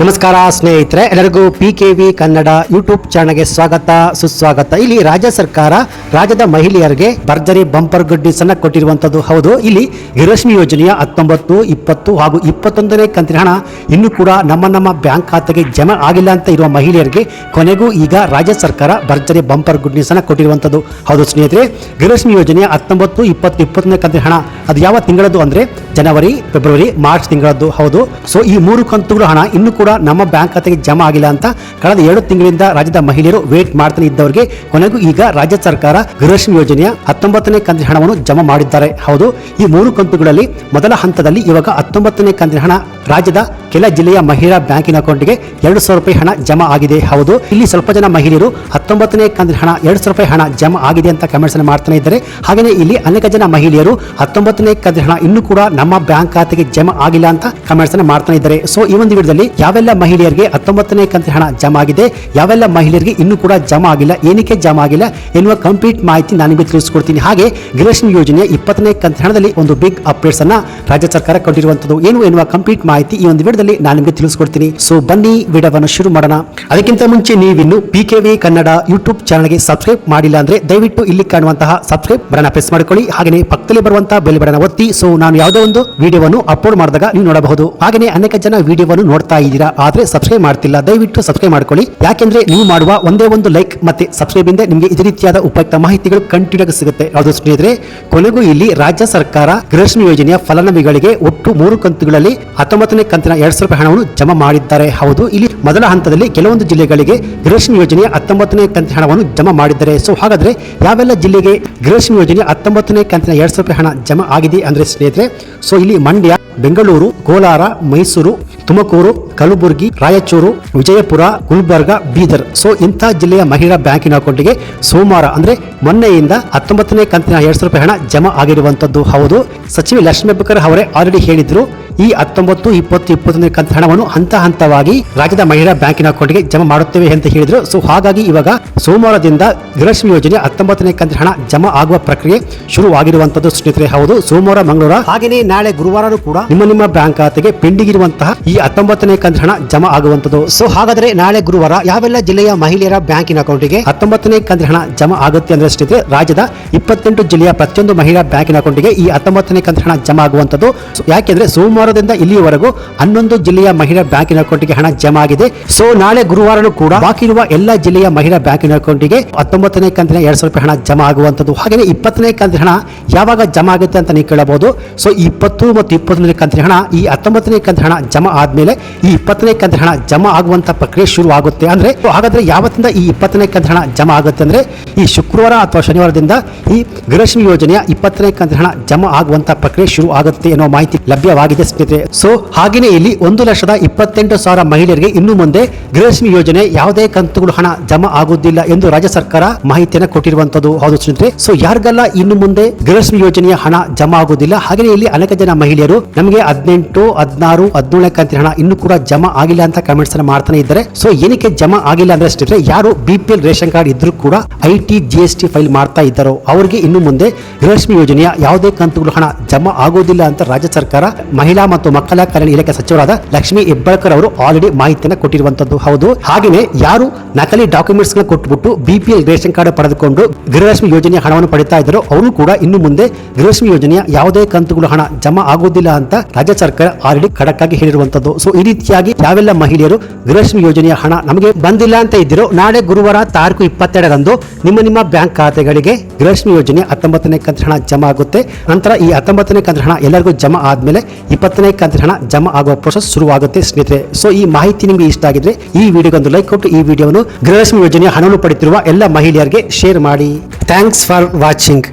ನಮಸ್ಕಾರ ಸ್ನೇಹಿತರೆ, ಎಲ್ಲರಿಗೂ PKV ಕನ್ನಡ ಯೂಟ್ಯೂಬ್ ಚಾನಲ್ಗೆ ಸ್ವಾಗತ ಸುಸ್ವಾಗತ. ಇಲ್ಲಿ ರಾಜ್ಯ ಸರ್ಕಾರ ರಾಜ್ಯದ ಮಹಿಳೆಯರಿಗೆ ಭರ್ಜರಿ ಬಂಪರ್ ಗುಡ್ಡಿಸ್ ಅನ್ನ ಕೊಟ್ಟಿರುವಂತದ್ದು. ಹೌದು, ಇಲ್ಲಿ ಗೃಹಲಕ್ಷ್ಮಿ ಯೋಜನೆಯ 19, 20 ಹಾಗೂ 21ನೇ ಕಂತಿನ ಹಣ ಇನ್ನೂ ಕೂಡ ನಮ್ಮ ಬ್ಯಾಂಕ್ ಖಾತೆಗೆ ಜಮಾ ಆಗಿಲ್ಲ ಅಂತ ಇರುವ ಮಹಿಳೆಯರಿಗೆ ಕೊನೆಗೂ ಈಗ ರಾಜ್ಯ ಸರ್ಕಾರ ಭರ್ಜರಿ ಬಂಪರ್ ಗುಡ್ಡಿಸ್ ಅನ್ನ ಕೊಟ್ಟಿರುವಂತದ್ದು. ಹೌದು ಸ್ನೇಹಿತರೆ, ಗೃಹಲಕ್ಷ್ಮಿ ಯೋಜನೆಯ 19, 20, 21ನೇ ಕಂತಿನ ಹಣ ಅದು ಯಾವ ತಿಂಗಳದ್ದು ಅಂದ್ರೆ ಜನವರಿ, ಫೆಬ್ರವರಿ, ಮಾರ್ಚ್ ತಿಂಗಳದ್ದು. ಹೌದು, ಸೊ ಈ 3 ಕಂತುಗಳ ಹಣ ಇನ್ನೂ ಕೂಡ ನಮ್ಮ ಬ್ಯಾಂಕ್ ಖಾತೆಗೆ ಜಮಾ ಆಗಿಲ್ಲ ಅಂತ ಕಳೆದ 2 ತಿಂಗಳಿಂದ ರಾಜ್ಯದ ಮಹಿಳೆಯರು ವೇಟ್ ಮಾಡ್ತಾನೆ ಇದ್ದವರಿಗೆ ಕೊನೆಗೂ ಈಗ ರಾಜ್ಯ ಸರ್ಕಾರ ಗೃಹಲಕ್ಷ್ಮಿ ಯೋಜನೆಯ 19ನೇ ಕಂತಿನ ಹಣವನ್ನು ಜಮಾ ಮಾಡಿದ್ದಾರೆ. ಹೌದು, ಈ 3 ಕಂತುಗಳಲ್ಲಿ ಮೊದಲ ಹಂತದಲ್ಲಿ ಇವಾಗ 19ನೇ ಕಂತಿನ ಹಣ ರಾಜ್ಯದ ಕೆಲ ಜಿಲ್ಲೆಯ ಮಹಿಳಾ ಬ್ಯಾಂಕಿನ ಅಕೌಂಟ್ಗೆ 2,000 ರೂಪಾಯಿ ಹಣ ಜಮಾ ಆಗಿದೆ. ಹೌದು, ಇಲ್ಲಿ ಸ್ವಲ್ಪ ಜನ ಮಹಿಳೆಯರು 19ನೇ ಕಂತಿನ ಹಣ 2,000 ರೂಪಾಯಿ ಹಣ ಜಮಾ ಆಗಿದೆ ಅಂತ ಕಮೆಂಟ್ಸ್ ಮಾಡ್ತಾನೆ ಇದ್ದಾರೆ. ಹಾಗೆಯೇ ಇಲ್ಲಿ ಅನೇಕ ಜನ ಮಹಿಳೆಯರು 19ನೇ ಕಂತಿನ ಹಣ ಇನ್ನೂ ಕೂಡ ನಮ್ಮ ಬ್ಯಾಂಕ್ ಖಾತೆಗೆ ಜಮಾ ಆಗಿಲ್ಲ ಅಂತ ಕಮೆಂಟ್ಸ್ ಮಾಡ್ತಾನೆ ಇದ್ದಾರೆ. ಸೊ ಈ ಒಂದು ವಿಡಿಯೋದಲ್ಲಿ ಯಾವೆಲ್ಲ ಮಹಿಳೆಯರಿಗೆ 19ನೇ ಕಂತಿನ ಹಣ ಜಮಾ ಆಗಿದೆ, ಯಾವೆಲ್ಲ ಮಹಿಳೆಯರಿಗೆ ಇನ್ನೂ ಕೂಡ ಜಮಾ ಆಗಿಲ್ಲ, ಏನಕ್ಕೆ ಜಮಾ ಆಗಿಲ್ಲ ಎನ್ನುವ ಕಂಪ್ಲೀಟ್ ಮಾಹಿತಿ ನಾನು ನಿಮಗೆ ತಿಳಿಸ್ಕೊಡ್ತೀನಿ. ಹಾಗೆ ಗೃಹಲಕ್ಷ್ಮಿ ಯೋಜನೆಯ 20ನೇ ಕಂತಿನ ಹಣದಲ್ಲಿ ಒಂದು ಬಿಗ್ ಅಪ್ಡೇಟ್ಸ್ ಅನ್ನ ರಾಜ್ಯ ಸರ್ಕಾರ ಕೊಟ್ಟಿರುವಂತದ್ದು ಏನು ಎನ್ನುವ ಕಂಪ್ಲೀಟ್ ಮಾಹಿತಿ ಈ ಒಂದು ವಿಡಿಯೋದಲ್ಲಿ ನಾನು ನಿಮಗೆ ತಿಳಿಸ್ಕೊಡ್ತೀನಿ. ಸೊ ಬನ್ನಿ ವಿಡಿಯೋವನ್ನು ಶುರು ಮಾಡೋಣ. ಅದಕ್ಕಿಂತ ಮುಂಚೆ ನೀವಿನ್ನು PKV ಕನ್ನಡ ಯೂಟ್ಯೂಬ್ ಚಾನಲ್ಗೆ ಸಬ್ಸ್ಕ್ರೈಬ್ ಮಾಡಿಲ್ಲ ಅಂದ್ರೆ ದಯವಿಟ್ಟು ಇಲ್ಲಿ ಕಾಣುವಂತಹ ಸಬ್ಸ್ಕ್ರೈಬ್ ಬಟನ್ ಪ್ರೆಸ್ ಮಾಡಿಕೊಳ್ಳಿ. ಹಾಗೆ ಪಕ್ಕದಲ್ಲಿ ಬರುವಂತಹ ಬೆಲ್ ಬಟನ್ ಒತ್ತಿ. ಸೊ ನಾನು ಯಾವುದೋ ಒಂದು ವಿಡಿಯೋವನ್ನು ಅಪ್ಲೋಡ್ ಮಾಡಿದಾಗ ನೀವು ನೋಡಬಹುದು. ಹಾಗೆ ಅನೇಕ ಜನ ವಿಡಿಯೋವನ್ನು ನೋಡ್ತಾ ಇದ್ದೀರಾ, ಆದ್ರೆ ಸಬ್ಸ್ಕ್ರೈಬ್ ಮಾಡ್ತಿಲ್ಲ. ದಯವಿಟ್ಟು ಸಬ್ಸ್ಕ್ರೈಬ್ ಮಾಡ್ಕೊಳ್ಳಿ. ಯಾಕೆಂದ್ರೆ ನೀವು ಮಾಡುವ ಒಂದೇ ಒಂದು ಲೈಕ್ ಮತ್ತೆ ಸಬ್ಸ್ಕ್ರೈಬ್ ಇಂದ ನಿಮಗೆ ಇದೇ ರೀತಿಯಾದ ಉಪಯುಕ್ತ ಮಾಹಿತಿಗಳು ಕಂಟಿನ್ಯೂ ಆಗಿ ಸಿಗುತ್ತೆ. ಯಾವುದು ಸ್ನೇಹಿತರೆ, ಕೊನೆಗೂ ಇಲ್ಲಿ ರಾಜ್ಯ ಸರ್ಕಾರ ಗೃಹಲಕ್ಷ್ಮಿ ಯೋಜನೆಯ ಫಲಾನುಭವಿಗಳಿಗೆ ಒಟ್ಟು 3 ಕಂತುಗಳಲ್ಲಿ 19ನೇ ಕಂತಿನ 2,000 ರೂಪಾಯಿ ಹಣವನ್ನು ಜಮಾ ಮಾಡಿದ್ದಾರೆ. ಹೌದು, ಇಲ್ಲಿ ಮೊದಲ ಹಂತದಲ್ಲಿ ಕೆಲವೊಂದು ಜಿಲ್ಲೆಗಳಿಗೆ ಗೃಹಲಕ್ಷ್ಮಿ ಯೋಜನೆಯ 19ನೇ ಕಂತಿನ ಹಣವನ್ನು ಜಮಾ ಮಾಡಿದ್ದಾರೆ. ಸೊ ಹಾಗಾದ್ರೆ ಯಾವೆಲ್ಲ ಜಿಲ್ಲೆಗೆ ಗೃಹಲಕ್ಷ್ಮಿ ಯೋಜನೆಯ 19ನೇ ಕಂತಿನ 2,000 ರೂಪಾಯಿ ಹಣ ಜಮಾ ಆಗಿದೆ ಅಂದ್ರೆ ಸ್ನೇಹಿತರೆ, ಸೊ ಇಲ್ಲಿ ಮಂಡ್ಯ, ಬೆಂಗಳೂರು, ಕೋಲಾರ, ಮೈಸೂರು, ತುಮಕೂರು, ಕಲಬುರಗಿ, ರಾಯಚೂರು, ವಿಜಯಪುರ, ಗುಲ್ಬರ್ಗ, ಬೀದರ್. ಸೊ ಇಂಥ ಜಿಲ್ಲೆಯ ಮಹಿಳಾ ಬ್ಯಾಂಕಿನ ಅಕೌಂಟ್ಗೆ ಸೋಮವಾರ ಅಂದ್ರೆ ಮೊನ್ನೆಯಿಂದ 19ನೇ ಕಂತಿನ 2,000 ರೂಪಾಯಿ ಹಣ ಜಮಾ ಆಗಿರುವಂತದ್ದು. ಹೌದು, ಸಚಿವೆ ಲಕ್ಷ್ಮೀ ಹೆಬ್ಬಾಳ್ಕರ್ ಅವರೇ ಆಲ್ರೆಡಿ ಹೇಳಿದ್ರು, ಈ 19, 20, 21ನೇ ಕಂತಿನ ಹಣವನ್ನು ಹಂತವಾಗಿ ರಾಜ್ಯದ ಮಹಿಳಾ ಬ್ಯಾಂಕಿನ ಅಕೌಂಟ್ಗೆ ಜಮಾ ಮಾಡುತ್ತೇವೆ ಅಂತ ಹೇಳಿದ್ರು. ಸೊ ಹಾಗಾಗಿ ಇವಾಗ ಸೋಮವಾರದಿಂದ ಗೃಹಲಕ್ಷ್ಮಿ ಯೋಜನೆ 19ನೇ ಕಂತಿನ ಹಣ ಜಮಾ ಆಗುವ ಪ್ರಕ್ರಿಯೆ ಶುರು ಆಗಿರುವಂತದ್ದು ಸ್ನೇಹಿತರೆ. ಹೌದು, ಸೋಮವಾರ, ಮಂಗಳವಾರ ಹಾಗೆಯೇ ನಾಳೆ ಗುರುವಾರ ಕೂಡ ನಿಮ್ಮ ಬ್ಯಾಂಕ್ ಖಾತೆಗೆ ಪೆಂಡಿಂಗ್ ಇರುವಂತಹ ಈ 19ನೇ ಕಂತಿನ ಹಣ ಜಮಾ ಆಗುವಂತದ್ದು. ಸೊ ಹಾಗಾದ್ರೆ ನಾಳೆ ಗುರುವಾರ ಯಾವೆಲ್ಲ ಜಿಲ್ಲೆಯ ಮಹಿಳೆಯರ ಬ್ಯಾಂಕಿನ ಅಕೌಂಟ್ಗೆ 19ನೇ ಕಂತಿನ ಹಣ ಜಮಾ ಆಗುತ್ತೆ ಅಂದ್ರೆ ಸ್ನೇಹಿತರೆ, ರಾಜ್ಯದ 28 ಜಿಲ್ಲೆಯ ಪ್ರತಿಯೊಂದು ಮಹಿಳಾ ಬ್ಯಾಂಕಿನ ಅಕೌಂಟ್ಗೆ ಈ 19ನೇ ಕಂತಿನ ಹಣ ಜಮಾ ಆಗುವಂತದ್ದು. ಯಾಕೆಂದ್ರೆ ಸೋಮವಾರದಿಂದ ಇಲ್ಲಿಯವರೆಗೂ 11 ಜಿಲ್ಲೆಯ ಮಹಿಳಾ ಬ್ಯಾಂಕಿನ ಅಕೌಂಟ್ಗೆ ಹಣ ಜಮಾ ಆಗಿದೆ. ಸೊ ನಾಳೆ ಗುರುವಾರನೂ ಕೂಡ ಬಾಕಿ ಇರುವ ಎಲ್ಲ ಜಿಲ್ಲೆಯ ಮಹಿಳಾ ಬ್ಯಾಂಕಿನ ಅಕೌಂಟ್ಗೆ 19ನೇ ಕಂತಿನ 2,000 ರೂಪಾಯಿ ಹಣ ಜಮಾ ಆಗುವಂತದ್ದು. ಹಾಗೆ 20ನೇ ಕಂತಿನ ಹಣ ಯಾವಾಗ ಜಮಾ ಆಗುತ್ತೆ ಅಂತ ನೀವು ಕೇಳಬಹುದು. ಸೊ 20 ಮತ್ತು 21ನೇ ಕಂತಿನ ಹಣ ಈ 19ನೇ ಕಂತಿನ ಹಣ ಜಮಾ ಆದ್ಮೇಲೆ ಈ 20ನೇ ಕಂತಿನ ಹಣ ಜಮಾ ಆಗುವಂತ ಪ್ರಕ್ರಿಯೆ ಶುರು ಆಗುತ್ತೆ. ಅಂದ್ರೆ ಹಾಗಾದ್ರೆ ಯಾವತ್ತಿಂದ ಈ 20ನೇ ಕಂತಿನ ಹಣ ಜಮಾ ಆಗುತ್ತೆ ಅಂದ್ರೆ ಈ ಶುಕ್ರವಾರ ಅಥವಾ ಶನಿವಾರದಿಂದ ಈ ಗೃಹಲಕ್ಷ್ಮಿ ಯೋಜನೆಯ 20ನೇ ಕಂತಿನ ಹಣ ಜಮಾ ಆಗುವಂತ ಪ್ರಕ್ರಿಯೆ ಶುರು ಆಗುತ್ತೆ ಎನ್ನುವ ಮಾಹಿತಿ ಲಭ್ಯವಾಗಿದೆ ಸ್ನೇಹಿತರೆ. ಸೊ ಹಾಗೆಯೇ ಇಲ್ಲಿ 1,28,000 ಮಹಿಳೆಯರಿಗೆ ಇನ್ನು ಮುಂದೆ ಗೃಹಲಕ್ಷ್ಮಿ ಯೋಜನೆ ಯಾವುದೇ ಕಂತುಗಳು ಹಣ ಜಮಾ ಆಗುವುದಿಲ್ಲ ಎಂದು ರಾಜ್ಯ ಸರ್ಕಾರ ಮಾಹಿತಿಯನ್ನು ಕೊಟ್ಟಿರುವಂತದ್ದು. ಹೌದು ಸ್ನೇಹಿತರೆ, ಸೊ ಯಾರಿಗೆಲ್ಲ ಇನ್ನು ಮುಂದೆ ಗೃಹಲಕ್ಷ್ಮಿ ಯೋಜನೆಯ ಹಣ ಜಮಾ ಆಗುವುದಿಲ್ಲ, ಹಾಗೆಯೇ ಇಲ್ಲಿ ಅನೇಕ ಜನ ಮಹಿಳೆಯರು ನಮಗೆ 18, 16, 17ನೇ ಕಂತಿನ ಹಣ ಇನ್ನೂ ಕೂಡ ಜಮಾ ಆಗಿಲ್ಲ ಅಂತ ಕಮೆಂಟ್ಸ್ ಅನ್ನು ಮಾಡ್ತಾನೆ ಇದ್ದಾರೆ. ಸೊ ಏನಕ್ಕೆ ಜಮಾ ಆಗಿಲ್ಲ ಅಂದ್ರೆ ಸ್ನೇಹಿತರೆ, ಯಾರು BPL ರೇಷನ್ ಕಾರ್ಡ್ ಇದ್ರೂ ಕೂಡ IT, GST ಫೈಲ್ ಮಾಡ್ತಾ ಇದ್ದಾರೋ ಅವರಿಗೆ ಇನ್ನು ಮುಂದೆ ಗೃಹಲಕ್ಷ್ಮಿ ಯೋಜನೆಯ ಯಾವುದೇ ಕಂತುಗಳು ಹಣ ಜಮಾ ಆಗುವುದಿಲ್ಲ ಅಂತ ರಾಜ್ಯ ಸರ್ಕಾರ ಮಹಿಳಾ ಮತ್ತು ಮಕ್ಕಳ ಕಲ್ಯಾಣ ಇಲಾಖೆ ಸಚಿವರಾದ ಲಕ್ಷ್ಮೀ ಹೆಬ್ಬಾಳ್ಕರ್ ಅವರು ಆಲ್ರೆಡಿ ಮಾಹಿತಿಯನ್ನು ಕೊಟ್ಟಿರುವಂತದ್ದು. ಹೌದು, ಹಾಗೆಯೇ ಯಾರು ನಕಲಿ ಡಾಕ್ಯುಮೆಂಟ್ಸ್ ಗಳನ್ನ ಕೊಟ್ಟುಬಿಟ್ಟು BPL ರೇಷನ್ ಕಾರ್ಡ್ ಪಡೆದುಕೊಂಡು ಗೃಹಲಕ್ಷ್ಮಿ ಯೋಜನೆಯ ಹಣವನ್ನು ಪಡಿತಾ ಇದ್ದಾರೋ ಅವರು ಕೂಡ ಇನ್ನು ಮುಂದೆ ಗೃಹಲಕ್ಷ್ಮಿ ಯೋಜನೆಯ ಯಾವುದೇ ಕಂತುಗಳು ಹಣ ಜಮಾ ಆಗುವುದಿಲ್ಲ ಅಂತ ರಾಜ್ಯ ಸರ್ಕಾರ ಆಲ್ರೆಡಿ ಖಡಕ್ ಆಗಿ ಹೇಳಿರುವಂತದ್ದು. ಸೊ ಈ ರೀತಿಯಾಗಿ ಯಾವೆಲ್ಲ ಮಹಿಳೆಯರು ಗೃಹಲಕ್ಷ್ಮಿ ಯೋಜನೆಯ ಹಣ ನಮಗೆ ಬಂದಿಲ್ಲ ಅಂತ ಇದ್ದಿರೋ ನಾಳೆ ಗುರುವಾರ ತಾರೀಕು 22ರಂದು ನಿಮ್ಮ ಬ್ಯಾಂಕ್ ಖಾತೆಗಳಿಗೆ ಗೃಹಲಕ್ಷ್ಮಿ ಯೋಜನೆ 19ನೇ ಕಂತಿನ ಹಣ ಜಮಾ ಆಗುತ್ತೆ. ನಂತರ ಈ 19ನೇ ಕಂತಿನ ಹಣ ಎಲ್ಲರಿಗೂ ಜಮಾ ಆದ್ಮೇಲೆ 20ನೇ ಕಂತಿನ ಹಣ ಜಮಾ ಆಗುವ ಪ್ರೋಸೆಸ್ ಶುರುವಾಗುತ್ತೆ ಸ್ನೇಹಿತರೆ. ಸೊ ಈ ಮಾಹಿತಿ ನಿಮಗೆ ಇಷ್ಟ ಆಗಿದ್ರೆ ಈ ವಿಡಿಯೋಗೊಂದು ಲೈಕ್ ಕೊಟ್ಟು ಈ ವಿಡಿಯೋವನ್ನು ಗೃಹಲಕ್ಷ್ಮಿ ಯೋಜನೆಯ ಹಣವನ್ನು ಪಡೆಯುತ್ತಿರುವ ಎಲ್ಲ ಮಹಿಳೆಯರಿಗೆ ಶೇರ್ ಮಾಡಿ. Thanks for watching.